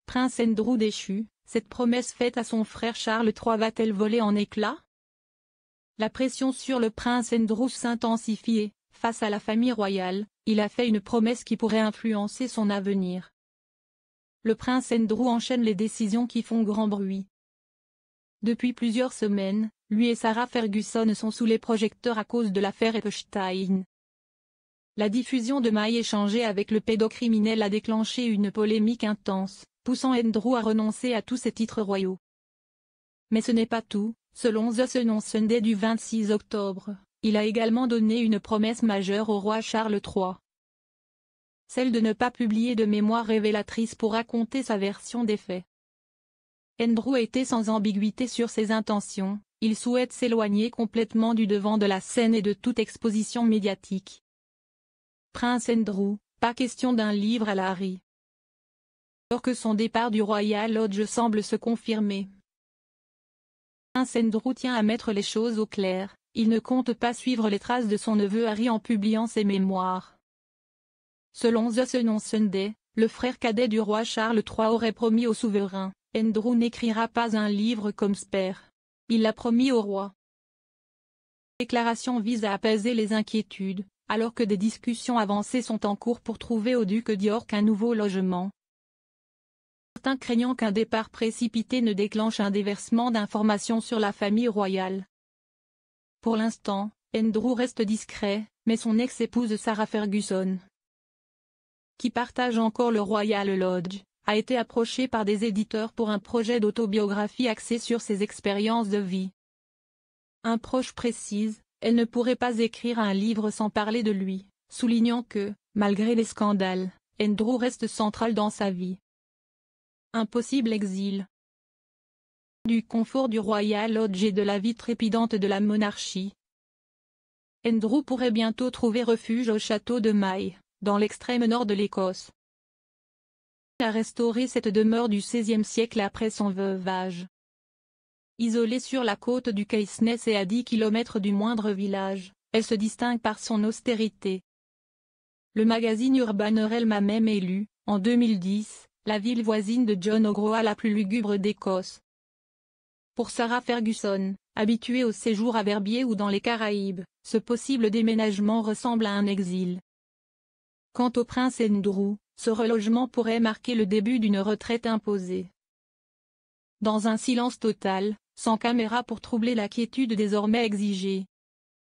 Prince Andrew déchu, cette promesse faite à son frère Charles III va-t-elle voler en éclats? La pression sur le prince Andrew s'intensifie et, face à la famille royale, il a fait une promesse qui pourrait influencer son avenir. Le prince Andrew enchaîne les décisions qui font grand bruit. Depuis plusieurs semaines, lui et Sarah Ferguson sont sous les projecteurs à cause de l'affaire Epstein. La diffusion de mails échangés avec le pédocriminel a déclenché une polémique intense, poussant Andrew à renoncer à tous ses titres royaux. Mais ce n'est pas tout, selon The Sun on Sunday du 26 octobre, il a également donné une promesse majeure au roi Charles III. Celle de ne pas publier de mémoires révélatrices pour raconter sa version des faits. Andrew était sans ambiguïté sur ses intentions, il souhaite s'éloigner complètement du devant de la scène et de toute exposition médiatique. Prince Andrew, pas question d'un livre à la Harry. Alors que son départ du Royal Lodge semble se confirmer. Prince Andrew tient à mettre les choses au clair, il ne compte pas suivre les traces de son neveu Harry en publiant ses mémoires. Selon The Sun on Sunday, le frère cadet du roi Charles III aurait promis au souverain, Andrew n'écrira pas un livre comme Spare. Il l'a promis au roi. La déclaration vise à apaiser les inquiétudes, alors que des discussions avancées sont en cours pour trouver au duc d'York un nouveau logement. Certains craignant qu'un départ précipité ne déclenche un déversement d'informations sur la famille royale. Pour l'instant, Andrew reste discret, mais son ex-épouse Sarah Ferguson, qui partage encore le Royal Lodge, a été approchée par des éditeurs pour un projet d'autobiographie axé sur ses expériences de vie. Un proche précise, elle ne pourrait pas écrire un livre sans parler de lui, soulignant que, malgré les scandales, Andrew reste central dans sa vie. Un possible exil. Du confort du Royal Lodge et de la vie trépidante de la monarchie. Andrew pourrait bientôt trouver refuge au château de Maille, dans l'extrême nord de l'Écosse. Il a restauré cette demeure du XVIe siècle après son veuvage. Isolée sur la côte du Caithness et à 10 km du moindre village, elle se distingue par son austérité. Le magazine Urban Realm a même élu, en 2010, la ville voisine de John O'Groats la plus lugubre d'Écosse. Pour Sarah Ferguson, habituée au séjour à Verbier ou dans les Caraïbes, ce possible déménagement ressemble à un exil. Quant au prince Andrew, ce relogement pourrait marquer le début d'une retraite imposée. Dans un silence total, sans caméra pour troubler la quiétude désormais exigée,